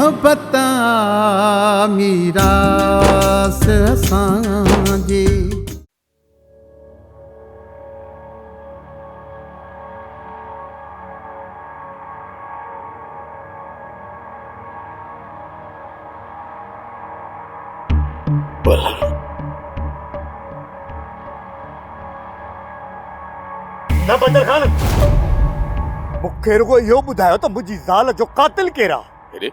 मोहब्बत मीरास असांजे। ना बदर खान मुखे रुगो इहो ॿुधायो त मुंहिंजी ज़ाल जो कातिल केरु आहे? अरे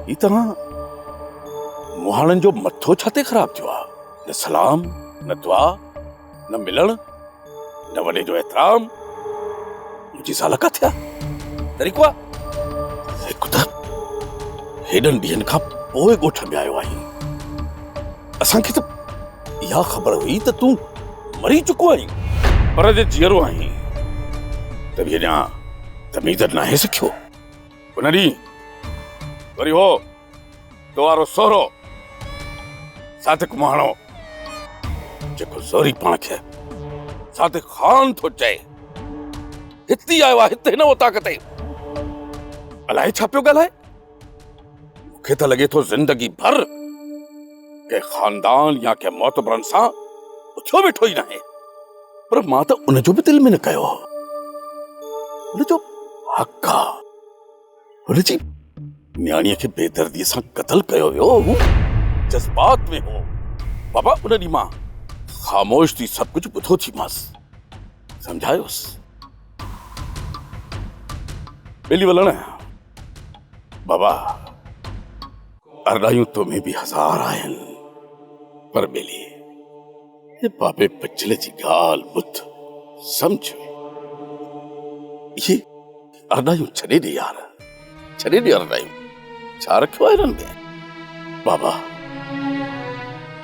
ई तव्हां मुहाणनि जो मथो छाते ख़राब थियो आहे? न सलाम, न दुआ, न मिलण, न वॾे जो एतिराम। मुंहिंजी ज़ाल किथे आहे? तरीक़ो आहे हिकु त हेॾनि ॾींहंनि खां पोइ ॻोठ में आयो आहीं। असांखे त इहा ख़बर हुई त तूं मरी चुको आहीं, पर जे जीअरो आहीं त बि अञा तमीज़ नाहे सिखियो। उन ॾींहुं वरी हो तो वारो सोहरो सादिक मुहाणो जेको ज़ोरी पाण खे सादिक ख़ान थो चए, हिते आयो आहे, हिते हिन वताक ते। अलाए छा पियो ॻाल्हाए? मूंखे त लॻे थो ज़िंदगी भर के ख़ानदान या के मोतबरनि सां उथियो वेठो ई नाहे, पर मां त उनजो बि दिलि में न कयो। उनजो हक़ आहे, हुनजी न्याणीअ खे बेदर्दीअ सां क़त्ल कयो वियो, हू जज़्बात में हो। बाबा उन ॾींहुं मां ख़ामोश थी सभु कुझु ॿुधो थी मांसि, सम्झायोसि। ॿेली वलण बाबा, अरदायूं तो में बि हज़ार आहिनि, पर ॿेली हे बाबे बचले जी ॻाल्हि ॿुध, सम्झ। ये अरदायूं छॾे ॾे यार, छॾे ॾे अरदायूं। छा रखियो आहे हिननि में? बाबा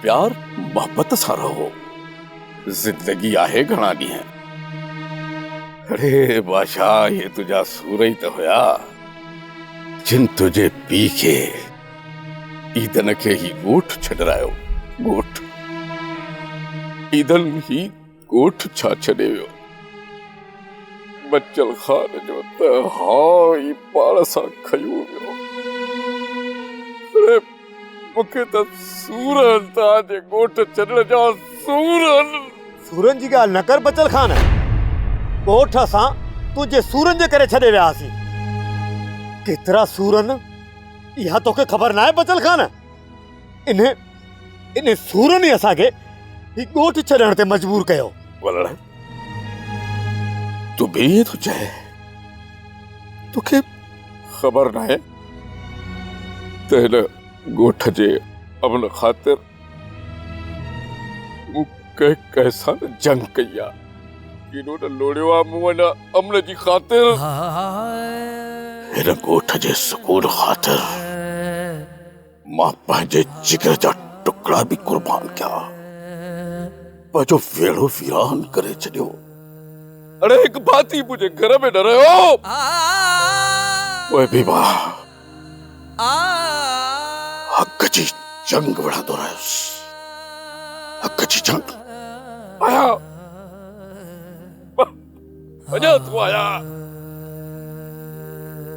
प्यार मोहब्बत सां रहो, ज़िंदगी आहे घणा ॾींहं। अरे बादशाह, ये तुंहिंजा सूर ई त हुया जिन तुंहिंजे पीउ खे ईदन खे ही ॻोठ छॾायो। ॻोठ ईदन ही ॻोठ छा छॾे वियो? बचल खान जो त हाउ ई पाण सां खयूं वियो। अरे मूंखे त सूरनि तव्हांजे ॻोठ छॾण जा सूरनि। सूरनि जी ॻाल्हि न कर बचल खान, ॻोठ असां तुंहिंजे सूरनि जे करे छॾे वियासीं। केतिरा सूरनि इहा तोखे ख़बर न आहे बचल खान? इन सूरनि ई असांखे ही ॻोठ छॾण ते मजबूर कयो। वलण तूं बि थो चए, तोखे ख़बर न आहे त हिन ॻोठ जे अमन ख़ातिर मूं कंहिं सां जंग कई आहे, केॾो न लोड़ियो आहे मूं हिन अमन जी ख़ातिर। हिन ॻोठ जे सुकून ख़ातिर मां पंहिंजे जिगर जा टुकड़ा बि कुर्बान कया, पंहिंजो वेड़ो वीरान करे छॾियो। अरे हिकु भाती मुंहिंजे घर में न रहियो, पोइ बि मां हक़ जी जंग विढ़ंदो रहियुसि। हक़ जी जंग। आया वञा तूं,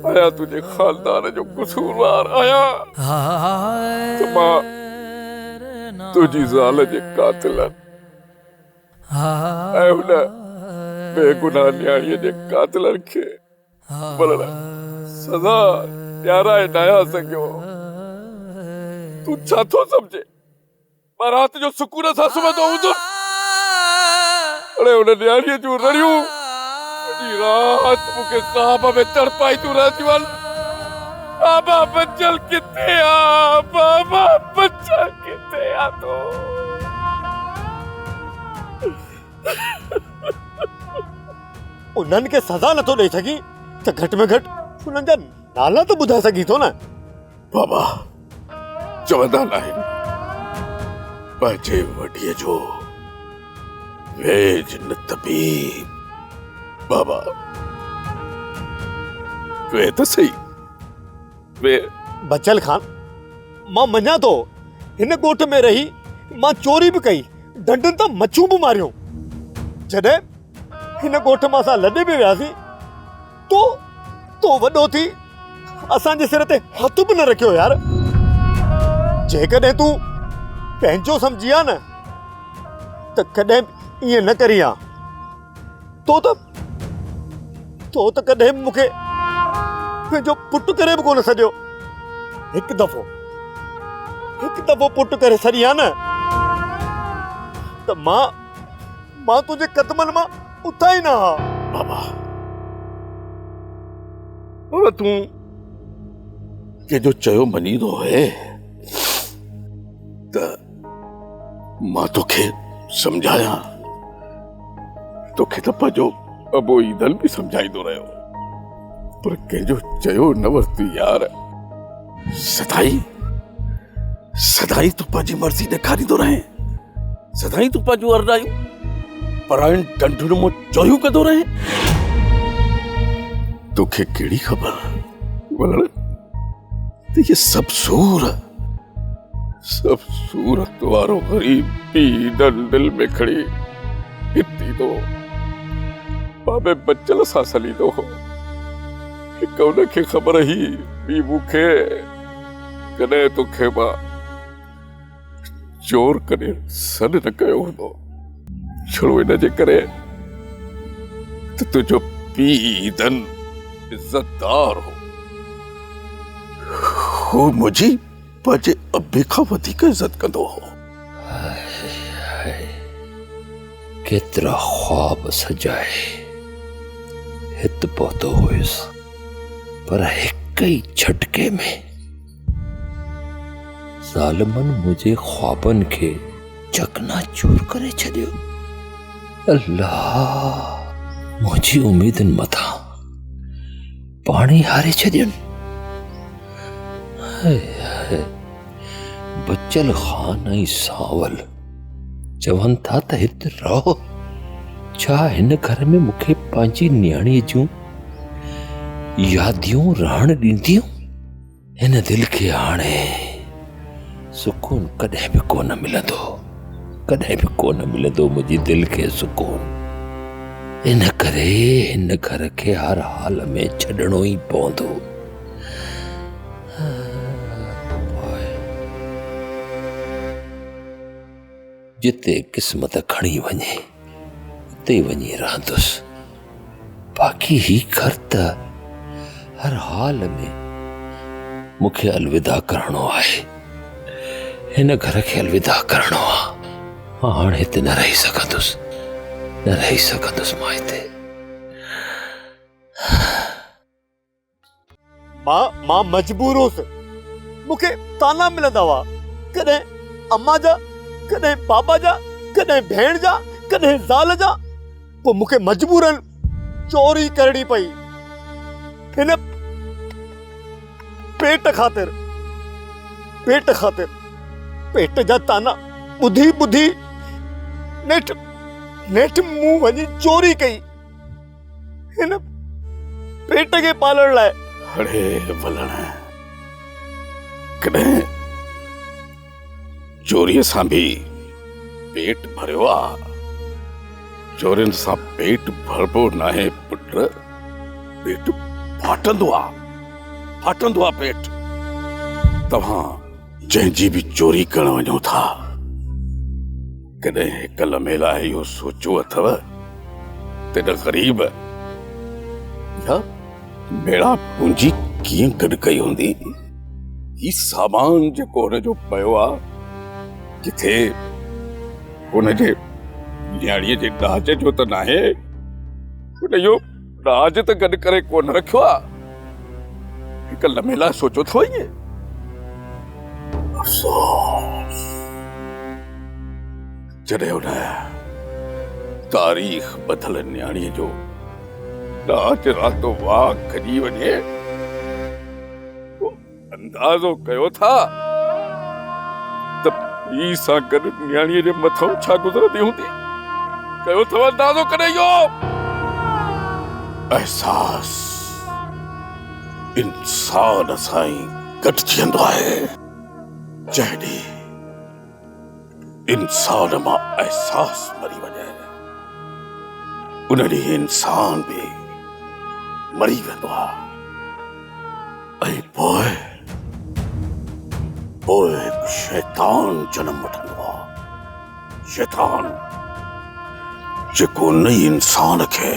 आया तुंहिंजे ख़ानदान जो कसूरवार आया त मां तुंहिंजी ज़ाल जे कातिलनि ऐं हुन बेगुनाह न्याणीअ जे कातिलनि खे सज़ा ॾियाराए न आया सघियो। तूं छा थो सम्झे? मां राति जो सुकून सां सुम्हंदो हूंदुसि, अड़े हुन न्याणीअ जूं रड़ियूं रात मूंखे साहब में तड़पाई तूं रहंदियूं आहिनि। बाबा बचल किथे आ? बाबा बचल किथे आ? तो उन्हनि खे सज़ा नथो ॾेई सघी त घटि में घटि उन्हनि जा नाला त ॿुधाए सघी थो न। बाबा चवंदा न आहिनि पंहिंजे वॾीअ जो वेज न तबीब। बाबा वे त सही, वे बचल खान, मां मञा थो हिन ॻोठ में रही मां चोरी बि कई, ढंढुनि तां मच्छूं बि मारियूं। जॾहिं हिन ॻोठ मां असां लॾे बि वियासीं तो वॾो थी असांजे सिर ते हथ बि न रखियो यार। जेकॾहिं तूं पंहिंजो सम्झी आ न त कॾहिं ईअं न करी आ। तो त कॾहिं मूंखे पंहिंजो पुटु करे बि कोन सॼियो। हिकु दफ़ो पुटु करे छॾी आ न त मां तुंहिंजे कदमनि मां उथां ई न हा। बाबा तूं कंहिंजो चयो मञींदो है त मां तोखे सम्झायां। तोखे त पंहिंजो अबो ईदल बि सम्झाईंदो रहियो, पर कंहिंजो चयो न वरिती यार। सदाई तूं पंहिंजी मर्ज़ी ॾेखारींदो रहे, सदाई तूं पंहिंजूं अरदायूं परायण डंडुनि मां चोरियूं कंदो रहे। तोखे कहिड़ी ख़बर वलण त ये सब सूरत वारो ग़रीब पीउ डंडल में खड़ी हिती तो बाबे बच्चल सां सलींदो हो। हिकु उनखे ख़बर ही ॿी मूंखे कॾहिं तोखे मां चोर कॾहिं सॾ न कयो हूंदो। छड़ो इनजे करे त तुंहिंजो पीउ धन इज़तदार हो मुंहिंजी पंहिंजे अबे खां वधीक इज़त कंदो हो। केतिरा ख्वाब सजाए हित पहुतो हुयुसि, पर हिक ई झटके में ज़ालिमनि मुंहिंजे ख्वाबनि खे चकनाचूर करे छॾियो। अल्लाह मुंहिंजी उम्मीदनि मथां पाणी हारे छॾियनि। बच्चल ख़ान ऐं सावल चवनि था त हिते रहो। छा हिन घर में मूंखे पंहिंजी न्याणीअ जूं यादियूं रहण ॾींदियूं? हिन दिलि खे हाणे सुकून कॾहिं बि कोन मिलंदो, कॾहिं बि कोन मिलंदो मुंहिंजी दिलि खे सुकून। इन करे हिन घर खे हर हाल में छॾणो ई पवंदो। जिते क़िस्मत खणी वञे उते वञी रहंदुसि। बाक़ी ही घर त हर हाल में मूंखे अलविदा करणो आहे। हिन घर खे अलविदा करणो आहे। मां हाणे हिते न रही सघंदुसि मां हिते। मां मजबूर हुउसि। मूंखे ताना मिलंदा हुआ, कॾहिं अम्मा जा, कॾहिं बाबा जा, कॾहिं भेण जा, कॾहिं ज़ाल जा। पोइ मूंखे मजबूरन चोरी करणी पई हिन पेट ख़ातिर। पेट जा ताना ॿुधी नेठ मूं वञी चोरी कई हिन पेट खे पालण लाइ। अड़े वलण, कॾहिं चोरीअ सां बि पेट भरियो आहे? चोरियुनि सां पेट भरबो नाहे पुट, पेट फाटंदो आहे पेट। तव्हां जंहिंजी बि चोरी करण वञो था, कॾहिं हिक लम्हे लाइ इहो सोचियो अथव त हिन ग़रीब या मेरा पूंजी कीअं गॾु कई हूंदी? ही सामान जेको हुनजो पियो आहे, किथे हुनजे न्याणीअ जे ॾाज जो त नाहे? हुन इहो ॾाज त गॾु करे कोन रखियो आहे। हिक लम्हे लाइ सोचो अथव इएं? अफ़सोस, जॾहिं हुन तारीख़ बदल न्याणीअ जो ॾाज रातो वाह खॼी वञे, अंदाज़ो कयो था त पीउ सां गॾु न्याणीअ जे मथां छा गुज़रंदी हूंदी? कयो अथव अंदाज़ो कॾहिं इहो? एहसास इंसान सां ई गॾिजी वेंदो आहे। जंहिं ॾींहुं इंसान मां एहसास मरी वञे, उन ॾींहुं इंसान बि मरी वेंदो आहे। ऐं पोइ पोइ शैतान जनम वठंदो आहे। शैतान जेको नई इंसान खे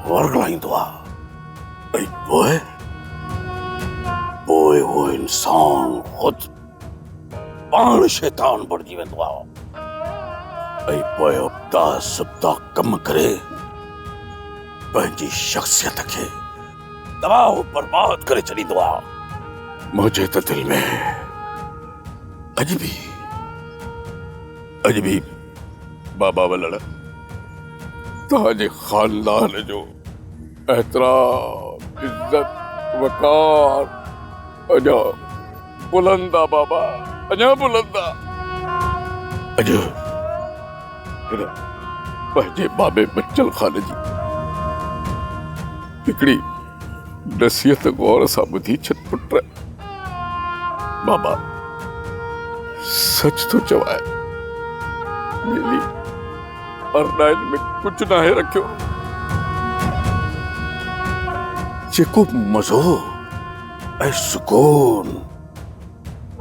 वर्गलाईंदो आहे ऐं पोइ उहो इंसान खुद पाण शैतान बणिजी वेंदो आहे ऐं पोइ उबता सुबता कम करे पंहिंजी शख्सियत खे तबाह बर्बाद करे छॾींदो आहे। मुंहिंजे त दिलि में अॼु बि बाबा वलड़ तव्हांजे खानदान जो एतिराम इज्जत वकार अञा बुलंदा बाबा, अञा बुलंदा। अॼु पंहिंजे बाबे बच्चल खान जी हिकिड़ी नसीहत गौर सां ॿुधी छॾ पुट। बाबा सच तो चवाए, मिली अरनाइन में कुछ ना है रखियो। जेको मज़ो ऐं सुकून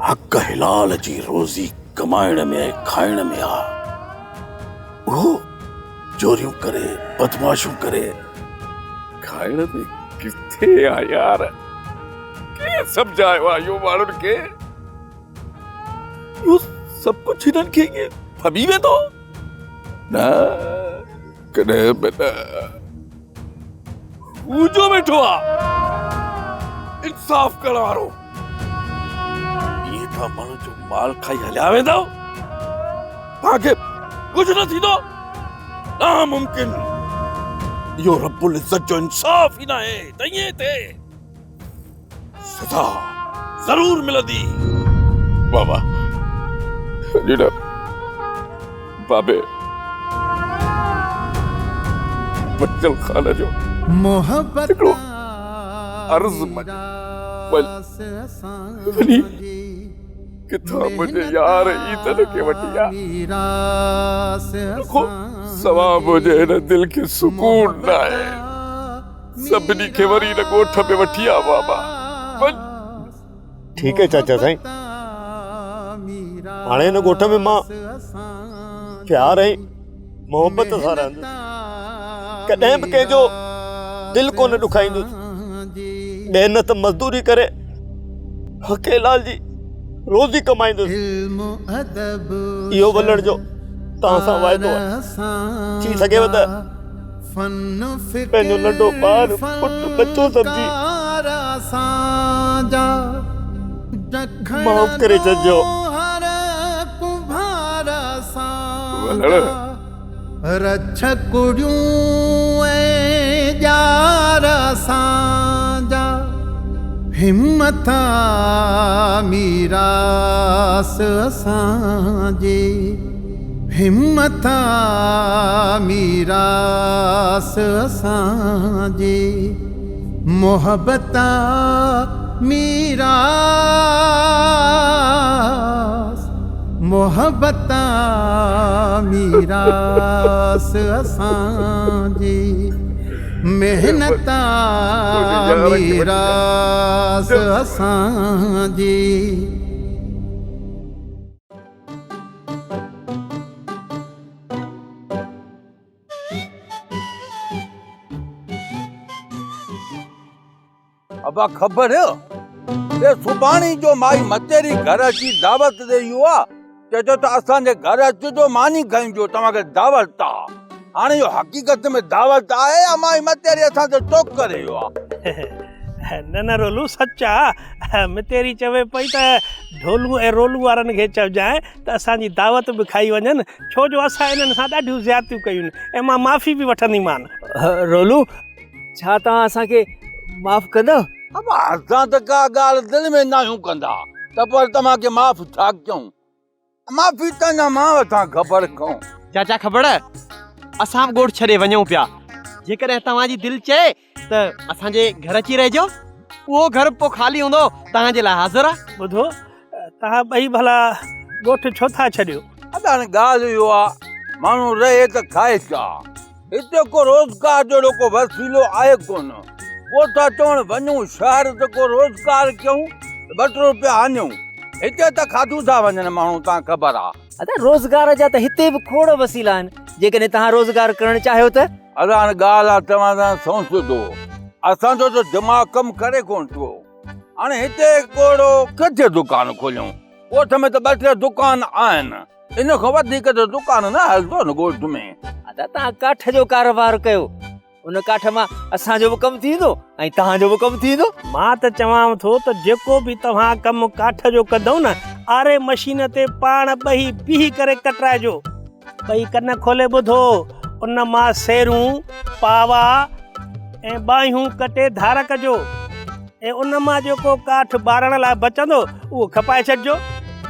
हक़ हिलाल जी रोज़ी कमाइण में खाइण में आ, वो चोरियूं करे बदमाशूं करे खाइण में किथे आ यार? के समझायो आहे यो माण्हुनि खे? यो सब कुछ हिननि खे फमी वेंदो न? कॾहिं बि न। हू जो वेठो आहे इंसाफ़ करण वारो, इहे त माण्हू जो माल खाई हलिया वेंदव, तव्हांखे कुझु न थींदो? नामुमकिन। इहो रब्बुल इज़्ज़त जो इंसाफ़ ई न आहे। त ईअं ते सज़ा ज़रूर मिलंदी। बाबा जॾहिं बाबे बच्चल खान जो मोहब्बत अर्ज़ वञी किथां मुंहिंजे यार ईदन खे वठी आ, सवा मुंहिंजे हिन दिलि खे सुकून न आहे। सभिनी खे वरी हिन ॻोठ में वठी आ बाबा। ठीकु है चाचा साईं, हाणे हिन ॻोठ में मां प्यार ऐं मोहब्बत सां रहंदुसि, कॾहिं बि कंहिंजो दिल कोन ॾुखाईंदुसि। मेहनत मज़दूरी करे हक़े लाल जी रोज़ी कमाईंदुसि। इहो वलण जो तव्हां सां वाइदो आहे। थी सघेव त पंहिंजो नंढो ॿार पुट बच्चो सम्झी माफ़ करे छॾिजो। रक्षकुड़ियूं यार साजा हिम्मत मीरास असांजे, हिम्मत मीरास असांजे, मोहब्बत मीरास, मोहब्बत मीरास असांजे, मेहनत मीरास असांजे। अबा ख़बर है ये सुभाणी जो माई मतेरी घर अची दावत ॾेई आ, चयो त असांजे घर अचिजो मानी खाइजो, तव्हांखे दावत आ। हाणे इहो हक़ीक़त में दावत आहे या माई मतेरी असांखे टोक करे इहो आहे? न न रोलू सच आहे। मितेरी चवे पई त ढोलू ऐं रोलू वारनि खे चइजांइ त असांजी दावत बि खाई वञनि, छो जो असां इन्हनि सां ॾाढियूं ज़्यादतियूं कयूं ऐं मां माफ़ी बि वठंदीमान। रोलू छा तव्हां असांखे माफ़ कंदव? अब असां त का ॻाल्हि दिलि में न आहियूं कंदा, त पर तव्हांखे माफ़ छा कयूं? माफ़ी त न मां वठां ख़बर कयूं। चाचा ख़बर असां बि ॻोठ छॾे वञूं पिया, जेकॾहिं तव्हांजी दिलि चए त असांजे घर अची रहिजो, उहो घर पोइ ख़ाली हूंदो तव्हांजे लाइ हाज़िर आहे। ॿुधो, तव्हां ॿई भला ॻोठ छो था छॾियो? हाणे ॻाल्हि इहो आहे, माण्हू रहे त खाए छा? हिते को रोज़गार जो को वसीलो आहे कोन, वो था चवण वञूं शहर त को रोज़गार कयूं 2 रुपया आनियूं हिते त खाधू था वञनि माण्हू तव्हां ख़बर आहे अदा रोज़गार जा त हिते बि खोड़ वसीला आहिनि जेकॾहिं तव्हां रोज़गार करणु चाहियो त अदा हाणे ॻाल्हि आहे तव्हां सां सोचंदो असांजो त दिमाग़ कमु करे कोन थो हाणे हिते कोड़ो किथे दुकान खोलियूं ॻोठ में त 2-3 दुकान आहिनि इन खां वधीक त दुकान न हलंदो न ॻोठ में अदा तव्हां काठ जो कारोबार कयो उन काठ मां असांजो बि कमु थींदो ऐं तव्हांजो बि कमु थींदो मां त चवां थो त जेको बि तव्हां कमु काठ जो कंदव न आरे मशीन ते पाण ॿई बीही करे कटराइजो ॿई कन खोले ॿुधो उन मां सेरूं पावा ऐं बाहियूं कटे धार कजो ऐं उन मां जेको काठ ॿारण लाइ बचंदो उहो खपाए छॾिजो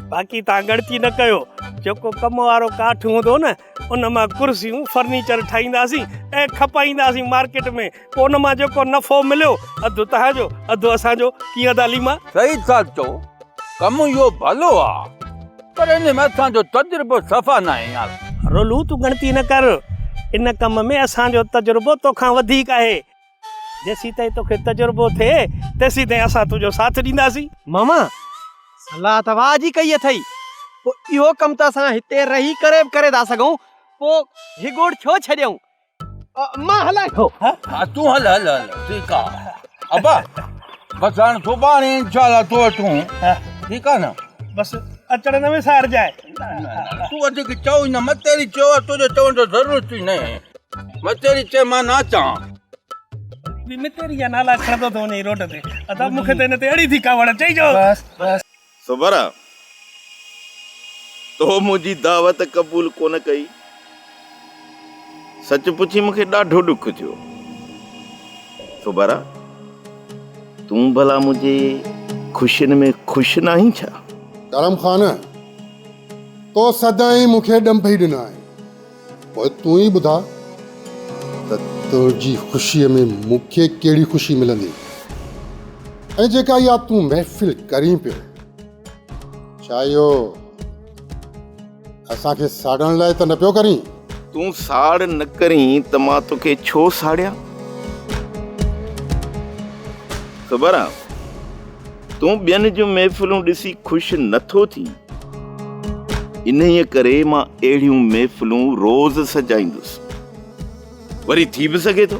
बाक़ी तव्हां गणती न कयो जेको कम वारो काठ हूंदो न उन मां कुर्सियूं फर्नीचर ठाहींदासीं ऐं खपाईंदासीं मार्केट में पोइ उन मां जेको नफ़ो मिलियो अधु तव्हांजो अधु असांजो कीअं दाली मां सही था चओ कमु इहो भलो आहे पर इन में असांजो तजुर्बो सफ़ा न आहे यार रोलू तूं गणती न कर इन कम में असांजो तजुर्बो तोखां वधीक आहे जेसीं ताईं तोखे तजुर्बो थिए तेसीं ताईं असां तुंहिंजो साथ ॾींदासीं मामा सलाह त वाह जी कई अथई पोइ इहो कमु त असां हिते रही करे था सघूं पोइ हिगोड़ छो छॾियऊं मां हलां थो हा तूं हल हल हल ठीकु आहे अबा बसि हाणे सुभाणे इंशाल्लाह तूं अचूं ठीकु आहे न बसि अचण में सार जाए तूं वधीक चओ ई न मतेरी चयो आहे तुंहिंजो चवण जो ज़रूरत ई न मतेरी चए मां न अचां मितेरी जा नाला खणंदो थो वञे रोड ते अदा मूंखे त हिन ते अड़ी थी कावड़ चइजो सुबरा तो मुंहिंजी दावत क़बूल कोन कई सच पुछी मूंखे ॾाढो ॾुख थियो सुबरा तूं भला मुंहिंजे ख़ुशियुनि में ख़ुशि न आहीं छा करम खान तो सदाईं मूंखे ॾंभई ॾिना आहिनि पोइ तूं ई ॿुधा त तुंहिंजी ख़ुशीअ में मूंखे कहिड़ी ख़ुशी मिलंदी ऐं जेका इहा तूं महफ़िल करीं पियो छा इहो असांखे साड़ण लाइ त न पियो करीं तूं साड़ न करीं त मां तोखे छो साड़ियां ख़बर आहे तूं ॿियनि जूं महफ़िलूं ॾिसी ख़ुशि नथो थी इन्हीअ करे मां अहिड़ियूं महफ़िलूं रोज़ सजाईंदुसि वरी थी बि सघे थो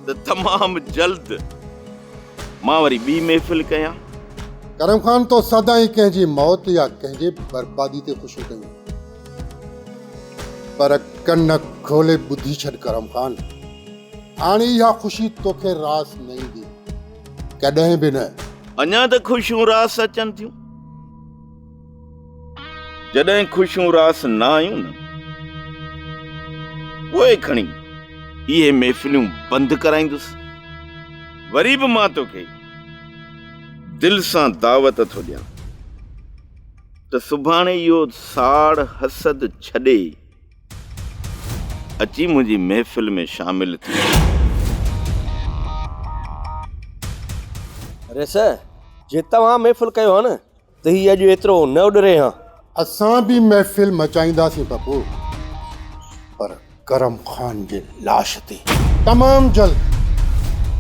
त तमामु जल्द मां वरी ॿी महफ़िल कयां करम खान तो सदाईं कंहिंजी मौत या कंहिंजे बर्बादी ते ख़ुशि कयूं पर कन खोले ॿुधी छॾ करम खान हाणे इहा ख़ुशी तोखे रास न ईंदी कॾहिं बि न अञा त ख़ुशियूं रास अचनि थियूं जॾहिं ख़ुशियूं रास न आयूं न पोइ खणी इहे महफ़िलूं बंदि कराईंदुसि वरी बि मां तोखे दिल सां दावत थो ॾियां त सुभाणे इहो साड़ हसद छॾे अची मुंहिंजी महफ़िल में शामिल थी अरे सर जे तव्हां महफ़िल कयो आहे न त हीउ अॼु एतिरो न उॾरे हा असां बि महफ़िल मचाईंदासीं बबू पर करम खान जे लाश ते तमामु जल्द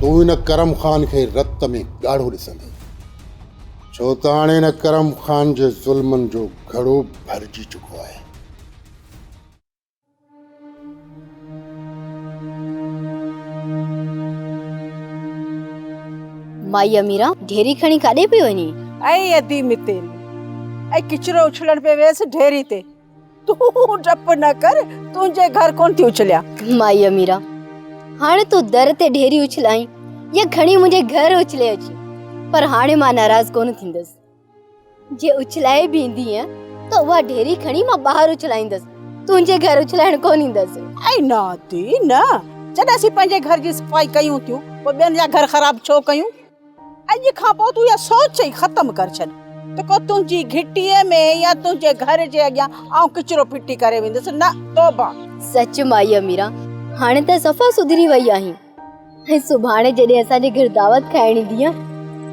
तूं हिन करम खान खे रत में ॻाढ़ो ॾिसंदे छो त हाणे हिन करम खान जे ज़ुल्मनि जो घड़ो भरिजी चुको आहे माई अमीरा ढेरी खणी काॾे पई वञी ऐं अदी मितेरी ऐं किचरो उछलण पे वेस ढेरी ते तूं डप न कर तुंहिंजे घर कोन थी उछलिया माई अमीरा हाणे तूं दर ते ढेरी उछलाई या खणी मुंहिंजे घर उछले अची पर हाणे मां नाराज़ कोन थींदसि जे उछलाए बि ईंदी त उहा ढेरी खणी मां ॿाहिरि उछलाईंदसि तुंहिंजे घर उछलाइण कोन ईंदसि ऐं न दी न जॾहिं असीं पंहिंजे घर जी सफ़ाई कयूं थियूं पोइ ॿियनि जा घर ख़राब छो कयूं अॼु खां पोइ तूं इहा सोच ई ख़तमु कर छॾ त को तुंहिंजी घिटीअ में या तुंहिंजे घर जे अॻियां आउं किचरो फिटी करे वेंदसि न तौबा सच माई अमीरा हाणे त सफ़ा सुधरी वई आहीं ऐं सुभाणे जॾहिं असांजे घर दावत खाइण ईंदी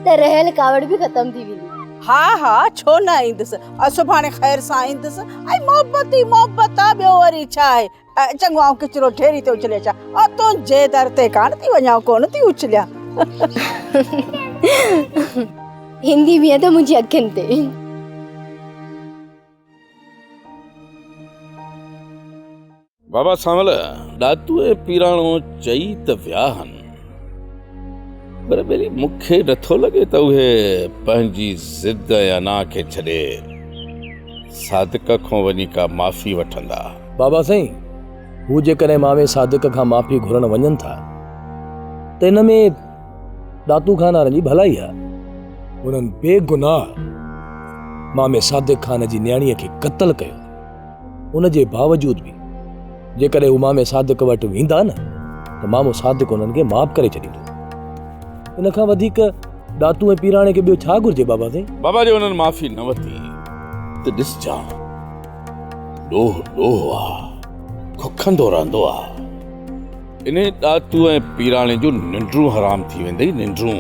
त रहियल कावड़ बि ख़तमु थी वेंदी हा हा छो न ईंदसि सुभाणे ख़ैर सां ईंदसि ऐं मोहबत ई मोहबत आहे ॿियो वरी छा आहे चङो आउं किचिरो ढेरी ते उछले अचां तुंहिंजे दर ते कान थी वञा कोन थी उछलिया हिंदी बि आहे त मुंहिंजी अखियुनि ते बाबा सांवल ॾातू ऐं पीराणो चई त विया आहिनि पर वरी मूंखे नथो लॻे त उहे पंहिंजी ज़िद ऐं अना खे छॾे सादिक खां वञी का माफ़ी वठंदा। बाबा साईं हू जेकॾहिं मामे सादिक खां माफ़ी घुरण वञनि था त इन में ॾातू खान वारनि जी भलाई आहे। उन्हनि बेगुनाह मामे सादिक खान जी न्याणीअ खे क़त्ल कयो। उन जे बावजूद बि जेकॾहिं हू मामे सादिक वटि वेंदा न त मामो सादिक उन्हनि खे माफ़ करे छॾींदो। इन खां वधीक ॾातू ऐं पीराणे खे ॿियो छा घुर्जे बाबा साईं? बाबा जे उन्हनि माफ़ी न वरिती त ॾिसजां ॾोह ॾोह आहे खुखंदो रहंदो आहे। इन ॾातू ऐं पीराणे जूं निंड्रूं हराम थी वेंदई निंड्रूं।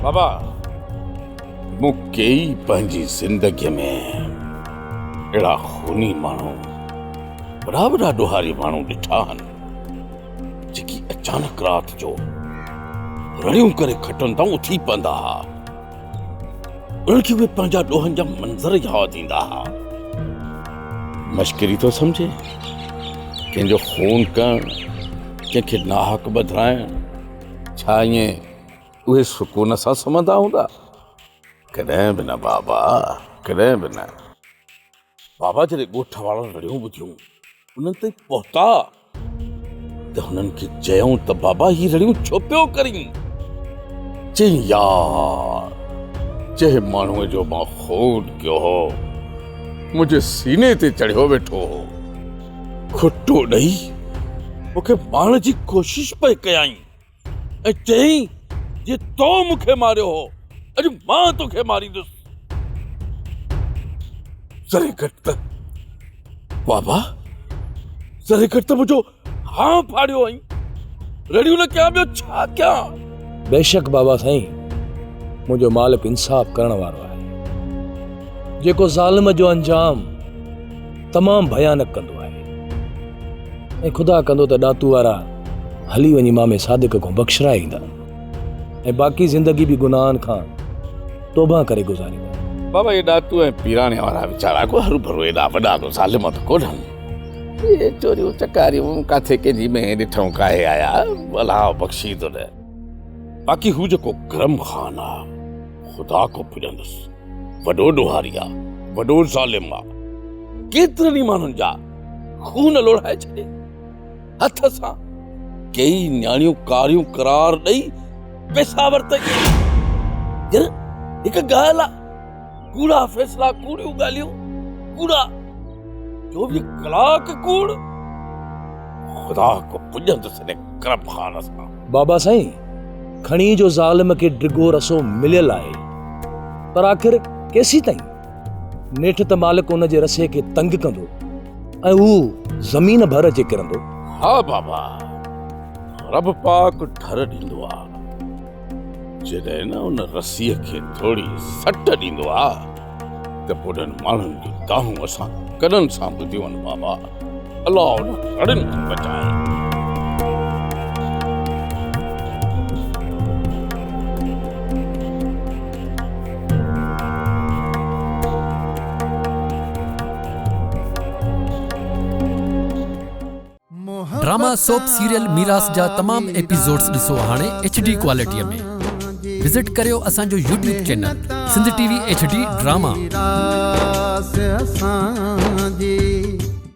बाबा मूं कई पंहिंजी ज़िंदगीअ में अहिड़ा खूनी माण्हू वॾा वॾा ॾोहारी माण्हू ॾिठा आहिनि जेकी अचानक राति जो रड़ियूं करे खटनि तां उथी पवंदा हुआ। उन्हनि खे उहे पंहिंजा ॾोहनि जा मंज़र यादि ईंदा हुआ। मश्करी थो सम्झे कंहिंजो खून करणु कंहिंखे नाहक ॿधाइणु छा ईअं उहे सुकून सां सुम्हंदा हूंदा? कॾहिं बि न बाबा कॾहिं बि न। बाबा जॾहिं ॻोठ वारनि रड़ियूं ॿुधियूं उन्हनि ताईं पहुता त हुननि खे चयऊं त बाबा ही रड़ियूं छो पियो करी? चई यार जंहिं माण्हूअ जो मां खून कयो हो मुंहिंजे सीने ते चढ़ियो वेठो हो। खुटो ॾेई मूंखे मारण जी कोशिश पई कयाई ऐं चयईं जे तो मूंखे मारियो हो अॼु मां तोखे मारींदुसि। ज़रे घटि त बाबा ज़रे घटि त मुंहिंजो हाँ फाड़ियो आई रड़ियूं न कयां ॿियो छा कयां? बेशक बाबा साईं मुंहिंजो मालिक इंसाफ़ करण वारो आहे जेको ज़ालिम जो अंजाम तमामु भयानक कंदो आहे ऐं ख़ुदा कंदो त ॾातू वारा हली वञी मामे सादिक खां बख़्शराए ईंदा ऐं बाक़ी ज़िंदगी बि गुनाहनि खां तौबा करे गुज़ारींदा। बाबा ये ॾातू ऐं पीराणे वारा वीचारा को हरू भरू एॾा वॾा को ज़ालिम त कोन्हनि। ये चोरियूं चकारियूं काथे कंहिंजी में ॾिठऊं काहे आया अलाह बख़्शी थो ॾे। बाक़ी हू जेको करम ख़ान आहे ख़ुदा को पुॼंदुसि वॾो ॾोहारी आहे वॾो ज़ालिम आहे। केतिरनि माण्हुनि जा खून लोढ़ाए छॾे हथ सां कई न्याणियूं कारियूं करार ॾेई पैसा वरितई। यार हिकु ॻाल्हि आहे कूड़ा फ़ैसला कूड़ियूं ॻाल्हियूं कूड़ा 24 कलाक कूड़ ख़ुदा को पुॼंदुसि ने करम ख़ान सां। बाबा साईं खणी जो ज़ालिम खे डिगो रसो मिलियल आहे पर आख़िर केसी ताईं? नेठ त मालिक उन जे रसे खे तंग कंदो ऐं हू ज़मीन भर अचे किरंदो। हा बाबा रब पाक ठर ॾींदो आहे जॾहिं न उन रसीअ खे थोरी सट ॾींदो आहे त पोइ माण्हुनि जूं दाहूं असां कॾनि सां ॿुधियूं आहिनि बाबा। अलाह उन रड़ियुनि खे बचाए। ड्रामा सोप सीरियल मीरास जा तमाम एपिसोड्स ॾिसो हाणे HD क्वालिटीअ में। विजिट करियो असांजो YouTube channel Sindh TV HD drama.